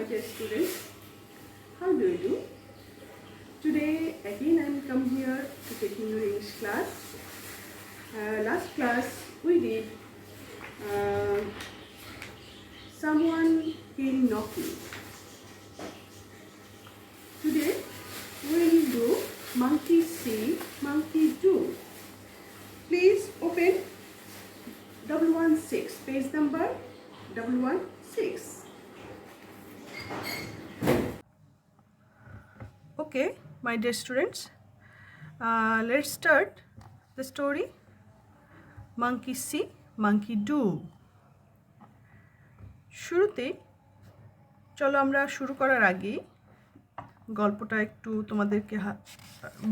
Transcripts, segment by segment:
dear students, how do you do? Today again I am come here to taking your English class. Last class we did someone came knocking. Today we will do monkey see, monkey do. Please open 116, page number 116. Okay, my dear students, let's start the story. Monkey see, monkey do. শুরুতে চলো আমরা শুরু করার আগে গল্পটা একটু তোমাদেরকে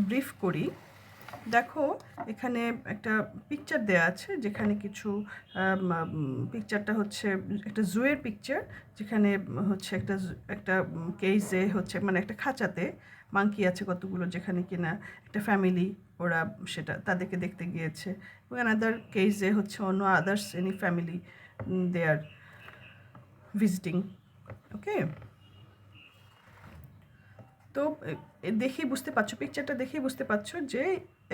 brief করি। দেখো এখানে একটা পিকচার দেয়া আছে, যেখানে কিছু পিকচারটা হচ্ছে একটা জুয়ের পিকচার, যেখানে হচ্ছে একটা কেজে হচ্ছে মানে একটা খাঁচাতে মাংকি আছে কতগুলো, যেখানে কিনা একটা ফ্যামিলি ওরা সেটা তাদেরকে দেখতে গিয়েছে, এবং আদার কেজে হচ্ছে অন্য others any family they are visiting. Okay, তো দেখেই বুঝতে পারছো, পিকচারটা দেখেই বুঝতে পারছো যে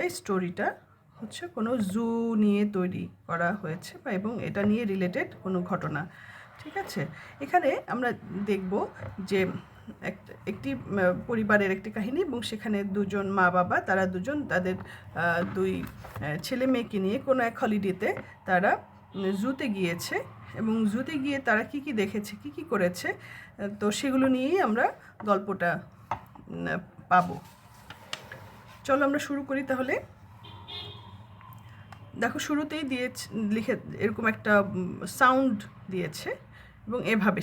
এই স্টোরিটা হচ্ছে কোনো জু নিয়ে তৈরি করা হয়েছে বা এবং এটা নিয়ে রিলেটেড কোনো ঘটনা। ঠিক আছে, এখানে আমরা দেখব যে একটি পরিবারের একটি কাহিনী, এবং সেখানে দুজন মা বাবা, তারা দুজন তাদের দুই ছেলে মেয়েকে নিয়ে কোনো এক হলিডেতে তারা জুতে গিয়েছে, এবং জুতে গিয়ে তারা কি কি দেখেছে, কি কি করেছে, তো সেগুলো নিয়েই আমরা গল্পটা পাবো। চলো আমরা শুরু করি তাহলে। দেখো শুরুতেই লিখে এরকম একটা সাউন্ড দিয়েছে, এবং এভাবে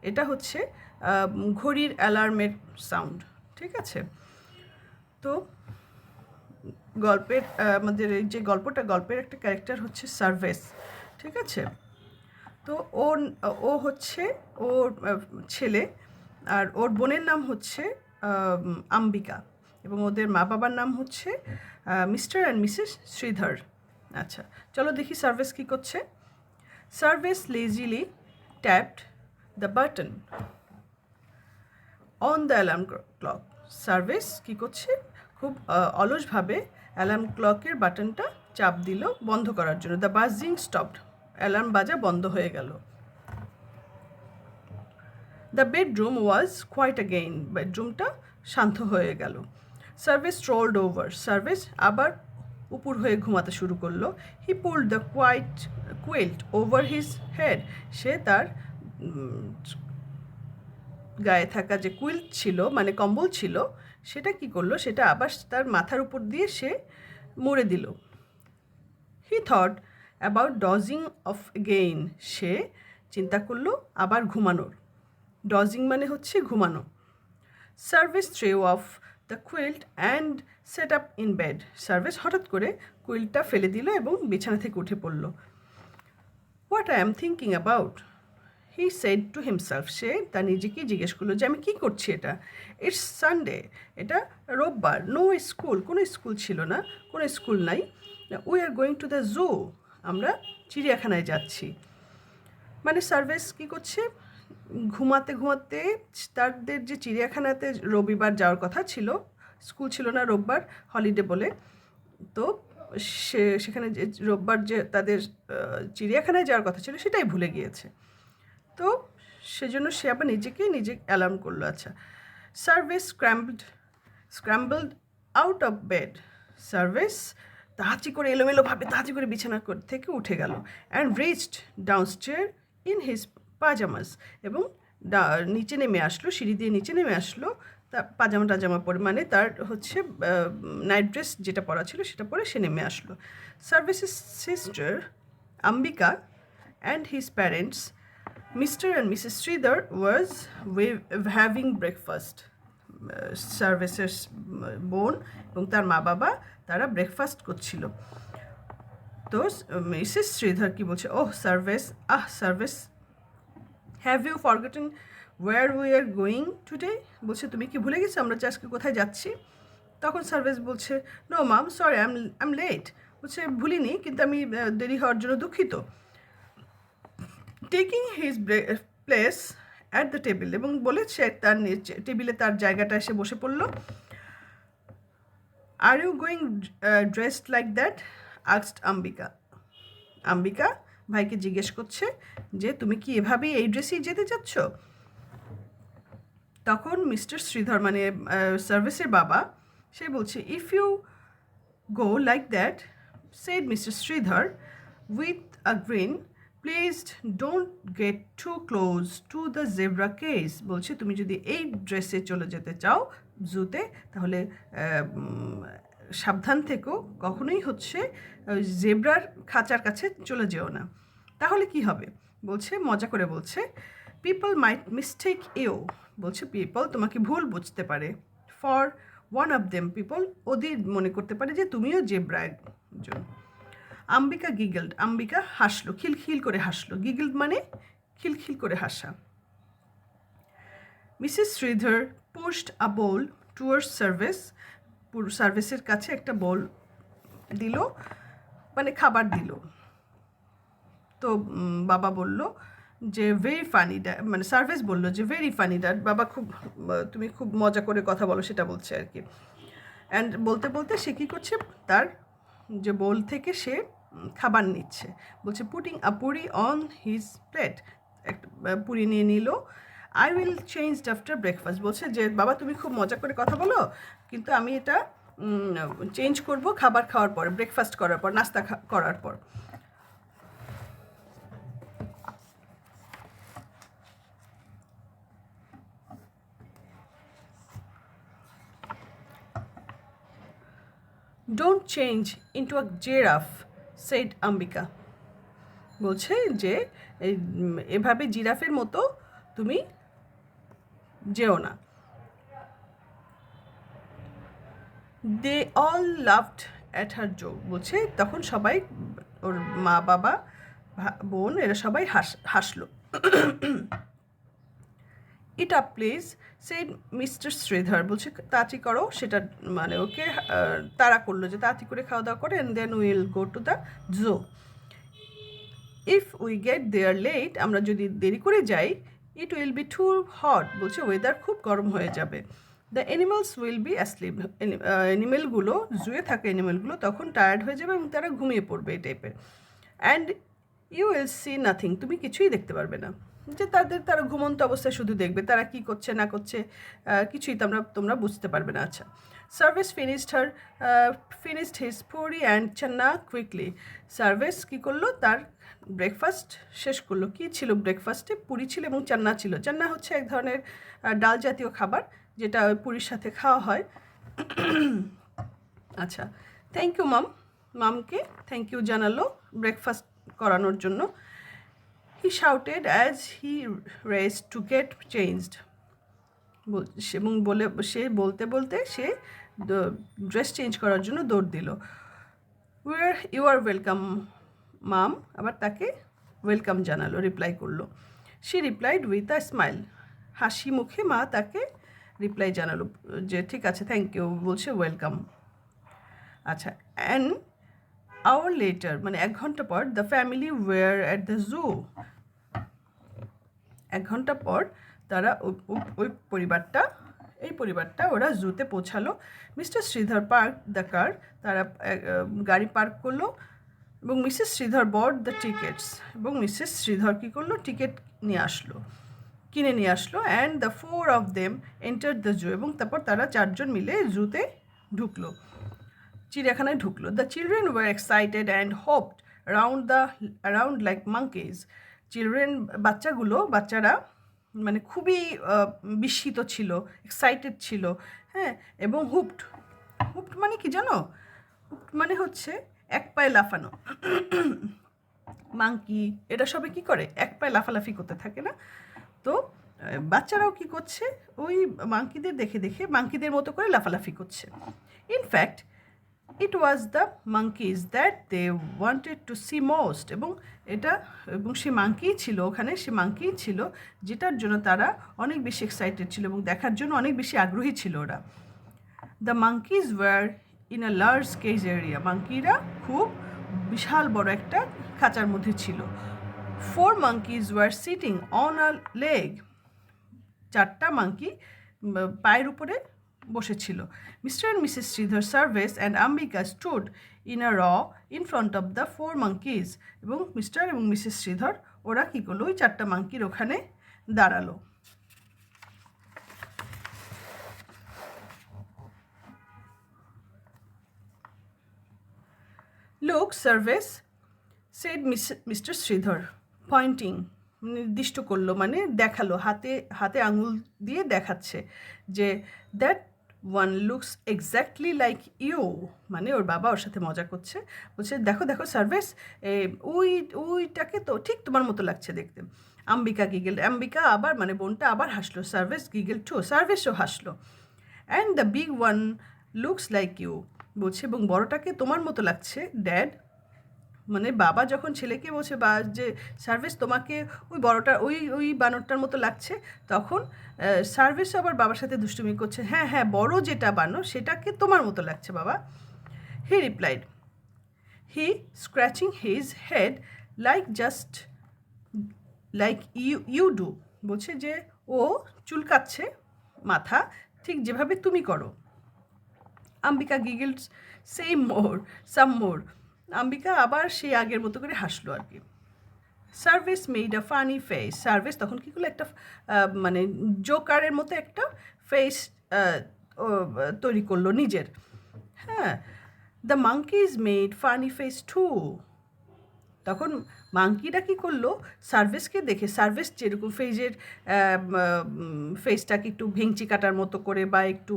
এটা হচ্ছে ঘড়ির অ্যালার্মের সাউন্ড। ঠিক আছে, তো গল্পের আমাদের এই যে গল্পের একটা ক্যারেক্টার হচ্ছে সার্ভেস। ঠিক আছে, তো ও হচ্ছে ওর ছেলে, আর ওর বোনের নাম হচ্ছে আম্বিকা, এবং ওদের মা বাবার নাম হচ্ছে মিস্টার অ্যান্ড মিসেস শ্রীধর। আচ্ছা, চলো দেখি সার্ভেস কী করছে। Sarvesh lazily tapped the button on the alarm clock. Sarvesh কী করছে, খুব অলসভাবে অ্যালার্ম ক্লকের বাটনটা চাপ দিল বন্ধ করার জন্য। দ্য বাজিং স্টপড, অ্যালার্ম বাজা বন্ধ হয়ে গেল। The bedroom was quiet again, বেডরুমটা শান্ত হয়ে গেল। সার্ভিস রোলড ওভার, সার্ভিস আবার উপর হয়ে ঘুমাতে শুরু করলো। He pulled the quilt over his head, সে তার গায়ে থাকা যে কুইল্ট ছিল মানে কম্বল ছিল, সেটা কি করলো, সেটা আবার তার মাথার উপর দিয়ে সে মুড়ে দিল। He thought about dozing off again, সে চিন্তা করলো আবার ঘুমানোর। ডজিং মানে হচ্ছে ঘুমানো। Sarvesh threw off the quilt and set up in bed, Sarvesh হঠাৎ করে কুইল্টটা ফেলে দিল এবং বিছানা থেকে উঠে পড়ল। What I am thinking about, he said to himself, সে তার নিজেকেই জিজ্ঞেস করলো যে আমি কী করছি এটা। ইটস সানডে, এটা রোববার। নো স্কুল, কোনো স্কুল ছিল না, কোনো স্কুল নাই। We are going to the zoo, আমরা চিড়িয়াখানায় যাচ্ছি। মানে সার্ভিস কী করছে, ঘুমাতে ঘুমাতে তাদের যে চিড়িয়াখানাতে রবিবার যাওয়ার কথা ছিল, স্কুল ছিল না, রোববার হলিডে বলে, তো সেখানে যে রোববার যে তাদের চিড়িয়াখানায় যাওয়ার কথা ছিল সেটাই ভুলে গিয়েছে। তো সেজন্য সে আবার নিজে অ্যালার্ম করলো। আচ্ছা, service scrambled out of bed, service তাড়াতাড়ি করে এলোমেলোভাবে তাড়াতাড়ি করে বিছানা থেকে উঠে গেল। অ্যান্ড রিচড ডাউনস্টেয়ার ইন হিজ পাজামাস, এবং নিচে নেমে আসলো, সিঁড়ি দিয়ে নিচে নেমে আসলো তা পাজামা পরে, মানে তার হচ্ছে নাইট ড্রেস যেটা পরা ছিল সেটা পরে সে নেমে আসলো। Sarvesh's sister Ambika and his parents mister and missus Shridhar was having breakfast, সার্ভিসের বোন এবং তার মা বাবা তারা ব্রেকফাস্ট করছিল। তো মিসেস শ্রীধর কি বলছে, oh Sarvesh, Sarvesh, have you forgotten where we are going today, বলছে তুমি কি ভুলে গেছো আমরা আজকে কোথায় যাচ্ছি। তখন সার্ভিস বলছে, no mum sorry I am late, বলছে ভুলিনি কিন্তু আমি দেরি হওয়ার জন্য দুঃখিত। Taking his place at the table, এবং বলে সে তার টেবিলে তার জায়গাটা এসে বসে পড়লো। Are you going dressed like that, asked Ambika. Ambika ভাইকে জিজ্ঞেস করছে যে তুমি কি এভাবেই এই ড্রেসেই যেতে চাচ্ছ? তখন মিস্টার শ্রীধর মানে সার্ভিসের বাবা সে বলছে, if you go like that, said mister Shridhar with a grin, please don't get too close to the zebra cage. বলছে তুমি যদি এই ড্রেসে চলে যেতে চাও জুতে, তাহলে সাবধান থেকো, কখনোই হচ্ছে জেব্রার খাঁচার কাছে চলে যেও না। তাহলে কি হবে? বলছে, মজা করে বলছে, পিপল মাইট মিস্টেক ইউ। বলছে পিপল তোমাকে ভুল বুঝতে পারে, for one of them people, ওদের মনে করতে পারে যে তুমিও জেব্রা একজন। আম্বিকা গিগলড, আম্বিকা হাসলো, খিলখিল করে হাসলো। গিগলড মানে খিলখিল করে হাসা। মিসেস শ্রীধর পুশড আ বোল টুয়ার্ডস সার্ভিস, সার্ভিসের কাছে একটা বোল দিল, মানে খাবার দিল। তো বাবা বলল যে ভেরি ফানি ড্যাড, মানে সার্ভিস বললো যে ভেরি ফানি ড্যাড, বাবা খুব, তুমি খুব মজা করে কথা বলো, সেটা বলছে আর কি। অ্যান্ড বলতে বলতে সে কী করছে, তার যে বোল থেকে সে খাবার নিচ্ছে। বলছে putting a Puri on his plate, একটা পুরি নিয়ে নিল। I will change after breakfast, বলছে যে বাবা তুমি খুব মজা করে কথা বলো, কিন্তু আমি এটা চেঞ্জ করব খাবার খাওয়ার পর, ব্রেকফাস্ট করার পর, নাস্তা করার পর। Don't change into a giraffe, said Ambika. বলছে যে এভাবে জিরাফের মতো তুমি যেও না। They all laughed at her joke, বলছে তখন সবাই, ওর মা বাবা বোন এরা সবাই হাসলো। Eat up please, said mister Shridhar. বলছে তাড়াতাড়ি করো, সেটা মানে ওকে তাড়া করলো যে তাড়াতাড়ি করে খাওয়া দাওয়া করে, and then will go to the zoo. If we get there late, আমরা যদি দেরি করে যাই, it will be too hot, বলছে ওয়েদার খুব গরম হয়ে যাবে। The animals will be asleep, অ্যানিমেলগুলো, জুয়ে থাকা অ্যানিমেলগুলো তখন টায়ার্ড হয়ে যাবে এবং তারা ঘুমিয়ে পড়বে এই টাইপের। And you will see nothing, তুমি কিছুই দেখতে পারবে না। যে তারা ঘুমন্ত অবস্থায় শুধু দেখবে তারা কি করছে না করছে, কিছুই তোমরা বুঝতে পারবে না। আচ্ছা, Sarvesh finished his puri and chana quickly. সার্ভিস কী করলো, তার ব্রেকফাস্ট শেষ করলো। কী ছিল ব্রেকফাস্টে? পুরি ছিল এবং চান্না ছিল। চান্না হচ্ছে এক ধরনের ডাল জাতীয় খাবার, যেটা ওই পুরির সাথে খাওয়া হয়। আচ্ছা, থ্যাংক ইউ মামকে থ্যাংক ইউ জানালো ব্রেকফাস্ট করানোর জন্য। He shouted as he raced to get changed, এবং সে বলতে বলতে সে ড্রেস চেঞ্জ করার জন্য দৌড় দিল। ইউ আর ওয়েলকাম মাম, আবার তাকে ওয়েলকাম জানালো, রিপ্লাই করলো। She replied with a smile, হাসি মুখে মা তাকে রিপ্লাই জানালো যে ঠিক আছে, থ্যাংক ইউ, বলছে ওয়েলকাম। আচ্ছা, অ্যান্ড আওয়ার লেটার, মানে 1 ঘন্টা পর, the family were at the zoo. 1 ঘন্টা পর তারা ওই পরিবারটা ওরা জুতে পৌঁছালো। Mister Shridhar park the car, তারা গাড়ি পার্ক করলো, এবং Mrs Shridhar bought the tickets, এবং মিসেস শ্রীধর কী করলো, টিকিট কিনে নিয়ে আসলো। And the 4 of them enter the zoo, এবং তারপর তারা 4 জন মিলে জুতে ঢুকলো, চিড়িয়াখানায় ঢুকলো। The children were excited and hopped around like monkeys. বাচ্চারা মানে খুবই বিস্মিত ছিল, এক্সাইটেড ছিল, হ্যাঁ, এবং হুপড মানে কি জানো? হুপড মানে হচ্ছে এক পায়ে লাফানো। মাঙ্কি এটা সবে কি করে, এক পায়ে লাফালাফি করতে থাকে না? তো বাচ্চারাও কি করছে, ওই মাঙ্কিদের দেখে দেখে মাঙ্কিদের মতো করে লাফালাফি করছে। In fact it was the monkeys that they wanted to see most, এবং সে মাঙ্কিই ছিল ওখানে, সে মাঙ্কিই ছিল যেটার জন্য তারা অনেক বেশি এক্সাইটেড ছিল এবং দেখার জন্য অনেক বেশি আগ্রহী ছিল ওরা। The monkeys were in a large cage area, মাঙ্কিরা খুব বিশাল বড় একটা খাঁচার মধ্যে ছিল। 4 monkeys were sitting on a leg, 4টা মাঙ্কি পায়ের উপরে বসেছিল। Mister and missus Shridhar Sarvesh and Ambika stood in a row in front of the 4 monkeys, এবং মিস্টার এবং মিসেস শ্রীধর ওরা কী করলো, ওই 4টা মাঙ্কির ওখানে দাঁড়ালো। Look Sarvesh said mister Shridhar pointing, নির্দিষ্ট করলো মানে দেখালো, হাতে হাতে আঙুল দিয়ে দেখাচ্ছে যে that one looks exactly like you, মানে ওর বাবা ওর সাথে মজা করছে, বলছে দেখো দেখো সার্ভেস, ওইটাকে তো ঠিক তোমার মতো লাগছে দেখতে। আম্বিকা গিগেল, আম্বিকা আবার মানে বোনটা আবার হাসলো, সার্ভেস গিগেল টু, সার্ভেসও হাসলো। And the big one looks like you, বলছে এবং বড়টাকে তোমার মতো লাগছে ড্যাড, মানে বাবা যখন ছেলেকে বলছে বা যে সার্ভিস তোমাকে ওই বড়টা ওই বানরটার মতো লাগছে, তখন সার্ভিসও আবার বাবার সাথে দুষ্টুমি করছে, হ্যাঁ হ্যাঁ বড় যেটা বানর সেটাকে তোমার মতো লাগছে বাবা। He replied, he scratching his head like you do, বলছে যে ও চুলকাচ্ছে মাথা ঠিক যেভাবে তুমি করো। আম্বিকা গিগলস সাম মোর, আম্বিকা আবার সেই আগের মতো করে হাসলো আর কি। Service made a funny face, service তখন কী করলো, একটা মানে জোকারের মতো একটা ফেস তৈরি করলো নিজের। হ্যাঁ, the monkeys made funny face too, তখন মাঙ্কিরা কী করলো, সার্ভিসকে দেখে, সার্ভিস যেরকম ফেসটাকে একটু ভেঙচি কাটার মতো করে বা একটু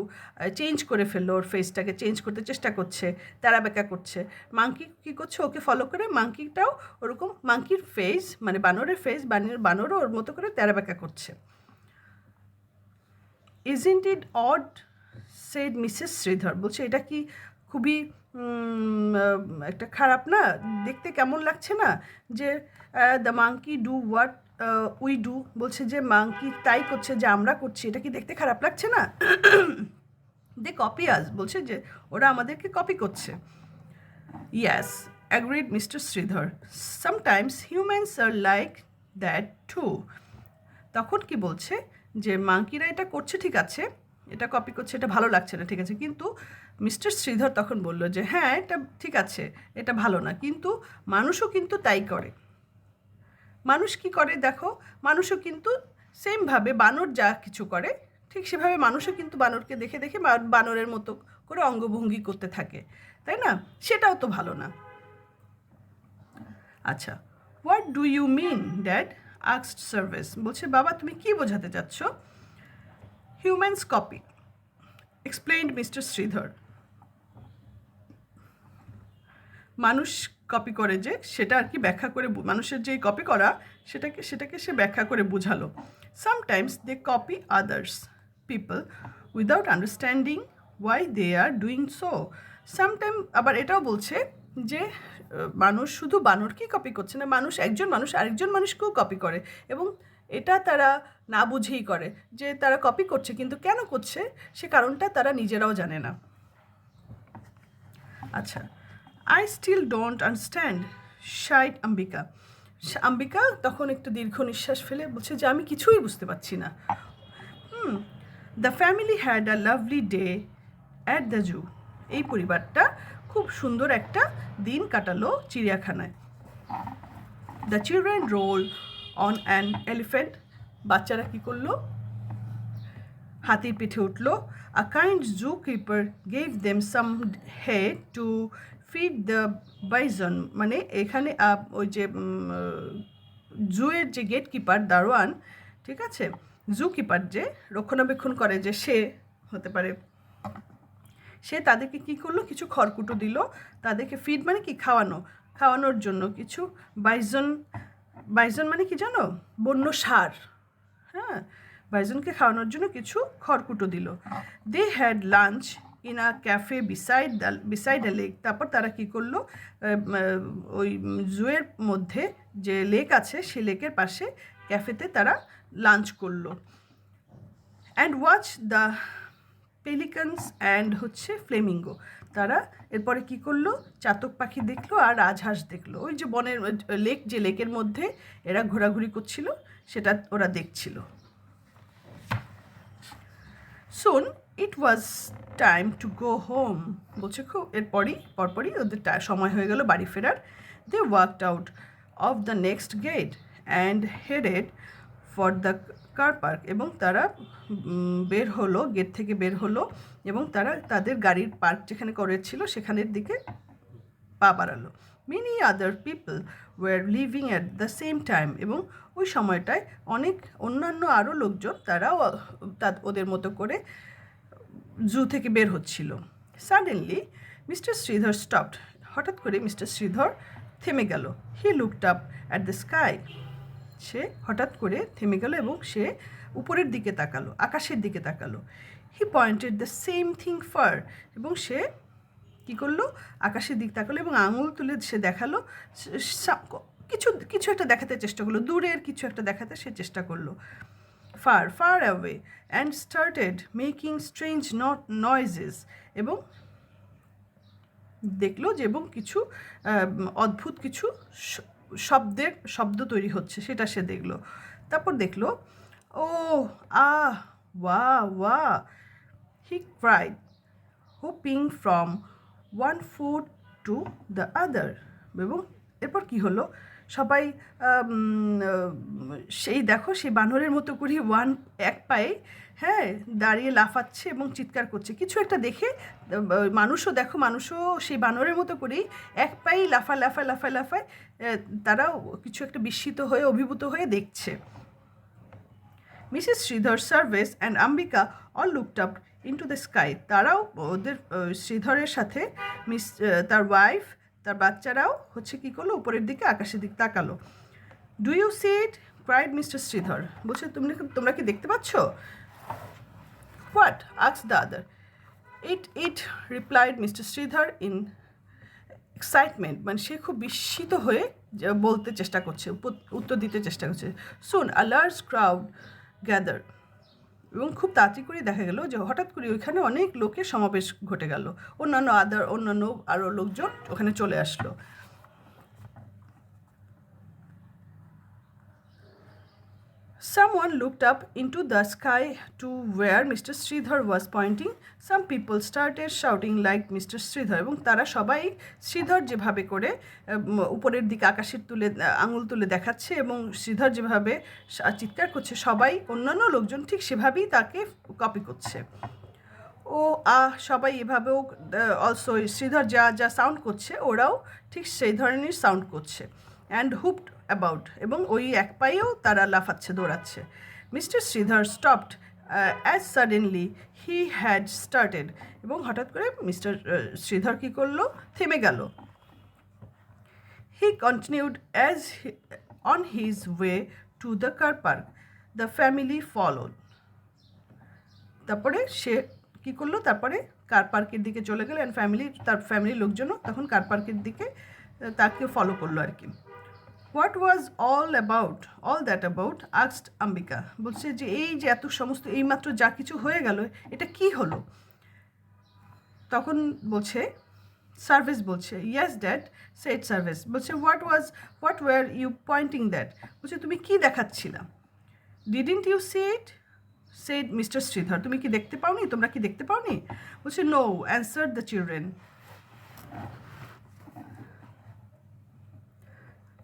চেঞ্জ করে ফেললো, ওর ফেসটাকে চেঞ্জ করতে চেষ্টা করছে, তারা বেঁকা করছে। মাঙ্কি কী করছে, ওকে ফলো করে মাঙ্কিটাও ওরকম মাঙ্কির ফেস মানে বানরের ফেস, বানরও ওর মতো করে তেরা বেঁকা করছে। Isn't it odd said Mrs Shridhar, বলছে এটা কি খুবই একটা খারাপ না, দেখতে কেমন লাগছে না, যে the monkey do what we do, বলছে যে মাঙ্কি তাই করছে যে আমরা করছি, এটা কি দেখতে খারাপ লাগছে না? দে কপি আস, বলছে যে ওরা আমাদেরকে কপি করছে। Yes agreed mister Shridhar, sometimes humans are like that too, তখন কি বলছে যে মাঙ্কিরা এটা করছে ঠিক আছে, এটা কপি করছে, এটা ভালো লাগছে না ঠিক আছে, কিন্তু মিস্টার শ্রীধর তখন বলল যে হ্যাঁ এটা ঠিক আছে, এটা ভালো না, কিন্তু মানুষও কিন্তু তাই করে। মানুষ কি করে দেখো, মানুষও কিন্তু সেমভাবে বানর যা কিছু করে ঠিক সেভাবে মানুষও কিন্তু বানরকে দেখে দেখে বানরের মতো করে অঙ্গভঙ্গি করতে থাকে, তাই না? সেটাও তো ভালো না। আচ্ছা, what do you mean dad asked Sarvesh, বলছে বাবা তুমি কি বোঝাতে চাচ্ছ? Humans copy explained mister Shridhar, মানুষ কপি করে যে সেটা আর কি ব্যাখ্যা করে, মানুষের যে কপি করা সেটাকে সে ব্যাখ্যা করে বোঝালো। Sometimes they copy others people without understanding why they are doing so, sometime আবার এটাও বলছে যে মানুষ শুধু বানরকেই কপি করছে না, একজন মানুষ আরেকজন মানুষকেও কপি করে, এবং এটা তারা না বুঝেই করে যে তারা কপি করছে, কিন্তু কেন করছে সে কারণটা তারা নিজেরাও জানে না। আচ্ছা, I still don't understand শাইড Ambika, Ambika তখন একটু দীর্ঘ নিঃশ্বাস ফেলে বলছে যে আমি কিছুই বুঝতে পারছি না। The family had a lovely day at the zoo, এই পরিবারটা খুব সুন্দর একটা দিন কাটালো চিড়িয়াখানায়। The children rode on an elephant, বাচ্চারা কী করলো, হাতির পিঠে উঠলো। A kind zoo keeper gave them some hay to feed the bison, মানে এখানে ওই যে জুয়ের যে গেট কিপার দারোয়ান, ঠিক আছে, জু কিপার যে রক্ষণাবেক্ষণ করে যে সে হতে পারে, সে তাদেরকে কী করলো, কিছু খড়কুটো দিল তাদেরকে, ফিড মানে কি খাওয়ানোর জন্য কিছু, বাইজন মানে কি জানো, বন্য ষাঁড়, হ্যাঁ, বাইজনকে খাওয়ানোর জন্য কিছু খড়কুটো দিল। They had lunch in a cafe beside a lake, তারপর তারা কী করলো, ওই জুয়ের মধ্যে যে লেক আছে সেই লেকের পাশে ক্যাফেতে তারা লাঞ্চ করলো। And watch the pelicans and flamingo, তারা এরপরে কী করলো, চাতক পাখি দেখলো আর রাজহাঁস দেখলো, ওই যে বনের লেকের মধ্যে এরা ঘোরাঘুরি করছিল সেটা ওরা দেখছিল। Soon it was time to go home. বলছে খুব পরপরই ওদের সময় হয়ে গেল বাড়ি ফেরার। They walked out of the next gate and headed for the car park. এবং তারা বের হলো, গেট থেকে বের হলো এবং তারা তাদের গাড়ির পার্ক যেখানে করেছিল সেখানের দিকে পা বাড়ালো। Many other people were leaving at the same time. এবং ওই সময়টায় অনেক অন্যান্য আরও লোকজন তারাও ওদের মতো করে জু থেকে বের হচ্ছিল। Suddenly mister Shridhar stopped. হঠাৎ করে মিস্টার শ্রীধর থেমে গেল। He looked up at the sky. সে হঠাৎ করে থেমে গেল এবং সে উপরের দিকে তাকালো, আকাশের দিকে তাকালো। He pointed the same thing far. এবং সে কী করলো, আকাশের দিক তাকালো এবং আঙুল তুলে সে দেখালো, কিছু কিছু একটা দেখাতে চেষ্টা করলো, দূরের কিছু একটা দেখাতে সে চেষ্টা করলো। Far far away and started making strange noises. এবং দেখলো যে এবং কিছু অদ্ভুত কিছু শব্দ তৈরি হচ্ছে, সেটা সে দেখলো। তারপর দেখলো, ও aah wah wah, he cried, whooping from one foot to the other. এবং এরপর কী হলো, সবাই সেই দেখো সেই বানরের মতো করে এক পায়ে দাঁড়িয়ে লাফাচ্ছে এবং চিৎকার করছে কিছু একটা দেখে। মানুষও সেই বানরের মতো করেই এক পায়েই লাফায় তারাও কিছু একটা বিস্মিত হয়ে অভিভূত হয়ে দেখছে। Missus Shridhar, Sarvesh and Ambika all looked up into the sky. তারাও ওদের শ্রীধরের সাথে তার ওয়াইফ, তার বাচ্চারাও কী করলো, উপরের দিকে আকাশের দিকে তাকালো। Do you see it, cried mister Shridhar. বলছে তোমরা কি দেখতে পাচ্ছ? What, asked the other. It replied mister Shridhar in excitement. মানে সে খুব বিস্মিত হয়ে বলতে চেষ্টা করছে, উত্তর দিতে চেষ্টা করছে। সুন আ লার্জ ক্রাউড গ্যাদার। এবং খুব তাড়াতাড়ি করে দেখা গেল যে হঠাৎ করে ওইখানে অনেক লোকের সমাবেশ ঘটে গেল, অন্যান্য আরও লোকজন ওখানে চলে আসলো। Someone looked up into the sky to where Mr. Sridhar was pointing. Some people started shouting like Mr. Sridhar. এবং তারা সবাই শ্রীধর যেভাবে করে উপরের দিকে আঙুল তুলে দেখাচ্ছে এবং শ্রীধর যেভাবে চিৎকার করছে, সবাই অন্যান্য লোকজন ঠিক সেভাবেই তাকে কপি করছে। ও সবাই এভাবেও অলসো শ্রীধর যা সাউন্ড করছে ওরাও ঠিক সেই ধরনের সাউন্ড করছে। And whooped about. এবং ওই এক পায়েও তারা লাফাচ্ছে, দৌড়াচ্ছে। Mister Shridhar stopped as suddenly he had started. এবং হঠাৎ করে মিস্টার শ্রীধর কী করলো, থেমে গেল। He continued as on his way to the car park. The family followed. তারপরে সে কী করলো, তারপরে কার পার্কের দিকে চলে গেল। অ্যান্ড তার ফ্যামিলির লোকজনও তখন কার পার্কের দিকে তাকে ফলো করলো আর কি। What was all that about, asked Ambika. বলছে যে এই যে এত সমস্ত এইমাত্র যা কিছু হয়ে গেল, এটা কি হলো? তখন বলছে সার্ভিস, বলছে ইয়েস ড্যাড, সেড সার্ভিস। বলছে what were you pointing that. বলছে তুমি কি দেখাচ্ছিলা? Didn't you see it, said mister Shridhar. তুমি কি দেখতে পাওনি, তোমরা কি দেখতে পাওনি? বলছে no, answered the children.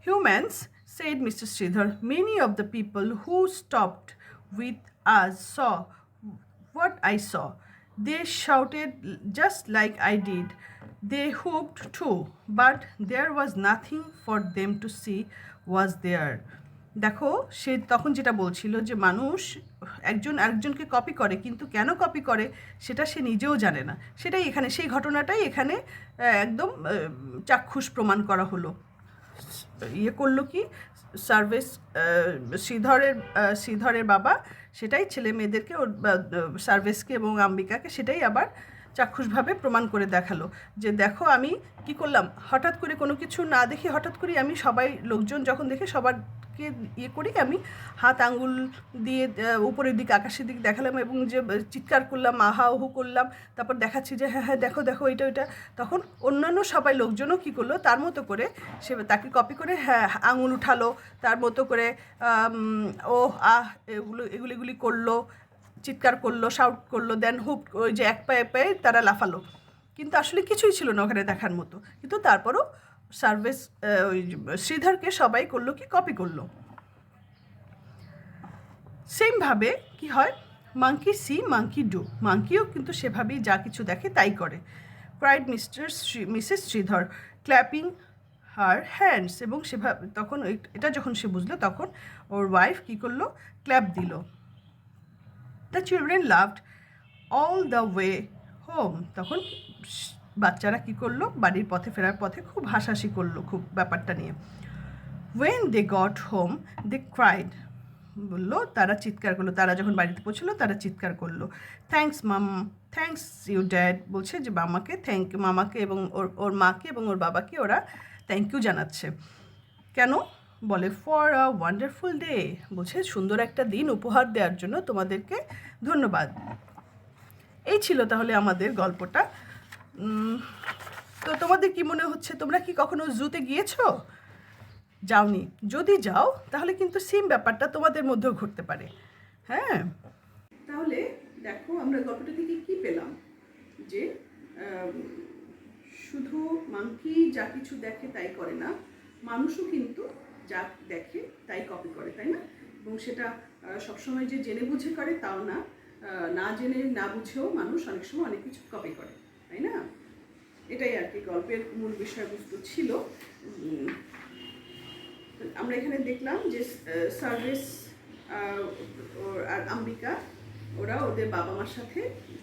Humans, said Mr. Sridhar. Many of the people who stopped with us saw what I saw. They shouted just like I did. They whooped too, but there was nothing for them to see, was there? দেখো, সে তখন যেটা বলছিল যে মানুষ একজন আরেকজনকে copy করে, কিন্তু কেন কপি করে সেটা সে নিজেও জানে না। সেটাই এখানে, সেই ঘটনাটাই এখানে একদম চাক্ষুষ প্রমাণ করা হলো। করলো কি, শ্রীধরের বাবা সেটাই ছেলে মেয়েদেরকে, ওর সার্ভিসকে এবং আম্বিকাকে সেটাই আবার চাক্ষুষভাবে প্রমাণ করে দেখালো যে দেখো আমি কি করলাম। হঠাৎ করে কোনো কিছু না দেখে হঠাৎ করে আমি লোকজন যখন দেখে সবারকে করি, আমি হাত আঙ্গুল দিয়ে উপরের দিকে আকাশের দিকে দেখালাম এবং যে চিৎকার করলাম, আহা ওহু করলাম, তারপর দেখাচ্ছি যে হ্যাঁ দেখো ওইটা। তখন অন্যান্য সবাই লোকজনও কী করলো, তার মতো করে সে তাকে কপি করে আঙুল উঠালো, তার মতো করে ও এগুলি করলো। চিৎকার করলো, শাউট করলো, দেন হুপ, ওই যে এক পায়ে পায়ে তারা লাফালো, কিন্তু আসলে কিছুই ছিল না ওখানে দেখার মতো। কিন্তু তারপরও সার্ভিস ওই শ্রীধরকে সবাই করলো কি, কপি করলো। সেমভাবে কি হয়, মাঙ্কি সি মাঙ্কি ডু, মাঙ্কিও কিন্তু সেভাবেই যা কিছু দেখে তাই করে। Cried Mrs Shridhar clapping her hands, এবং সেভাবে তখন এটা যখন সে বুঝলো তখন ওর ওয়াইফ কী করলো, ক্ল্যাপ দিল। The children loved all the way home, তখন বাচ্চারা কী করলো, বাড়ির পথে ফেরার পথে খুব হাসাহাসি করলো খুব ব্যাপারটা নিয়ে। When they got home they cried, বললো তারা চিৎকার করলো, তারা যখন বাড়িতে পৌঁছলো তারা চিৎকার করলো, thanks mum, thanks you dad, বলছে যে মামাকে এবং ওর মাকে এবং ওর বাবাকে ওরা থ্যাংক ইউ জানাচ্ছে। কেন বলে, ফর আ ওয়ান্ডারফুল ডে, বলছে সুন্দর একটা দিন উপহার দেওয়ার জন্য তোমাদেরকে ধন্যবাদ। এই ছিল তাহলে আমাদের গল্পটা। তো তোমাদের কি মনে হচ্ছে, তোমরা কি কখনো জুতে গিয়েছো? যাওনি? যদি যাও তাহলে কিন্তু সেম ব্যাপারটা তোমাদের মধ্যেও ঘটতে পারে। হ্যাঁ, তাহলে দেখো আমরা গল্পটা থেকে কি পেলাম, যে শুধু মাঙ্কি যা কিছু দেখে তাই করে না, মানুষও কিন্তু যা দেখে তাই কপি করে, তাই না? এবং সেটা সবসময় যে জেনে বুঝে করে তাও না, না জেনে না বুঝেও মানুষ অনেক সময় অনেক কিছু কপি করে, তাই না? এটাই আর কি গল্পের মূল বিষয়বস্তু ছিল। আমরা এখানে দেখলাম যে সার্ভিস আর আম্বিকা ওরা ওদের বাবা মার সাথে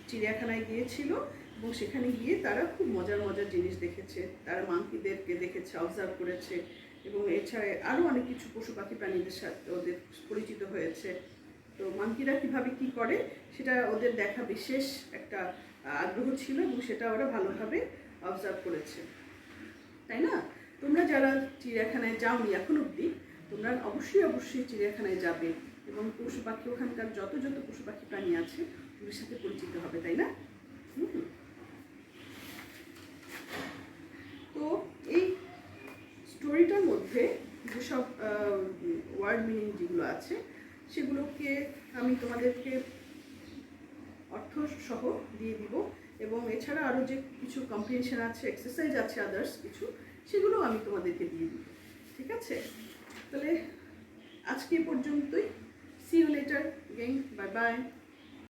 চিড়িয়াখানায় গিয়েছিল, এবং সেখানে গিয়ে তারা খুব মজার মজার জিনিস দেখেছে, তারা মাঙ্কিদেরকে দেখেছে, অবজার্ভ করেছে, এবং এছাড়া আরও অনেক কিছু পশু পাখি প্রাণীদের সাথে ওদের পরিচিত হয়েছে। তো মাঙ্কিরা কীভাবে কী করে সেটা ওদের দেখা বিশেষ একটা আগ্রহ ছিল, এবং সেটা ওরা ভালোভাবে অবজার্ভ করেছে, তাই না? তোমরা যারা চিড়িয়াখানায় যাওনি এখন অবধি, তোমরা অবশ্যই চিড়িয়াখানায় যাবে, এবং পশু পাখি, ওখানকার যত পশু পাখি প্রাণী আছে ওদের সাথে পরিচিত হবে, তাই না? তো এই স্টোরিটার মধ্যে যেসব ওয়ার্ড মিনিং যেগুলো আছে সেগুলোকে আমি তোমাদেরকে অর্থ সহ দিয়ে দিব, এবং এছাড়া আরও যে কিছু কম্প্রিহেনশন আছে, এক্সারসাইজ আছে, আদার্স কিছু, সেগুলো আমি তোমাদেরকে দিয়ে দিব। ঠিক আছে? তাহলে আজকে পর্যন্তই। See you later, gang, bye by.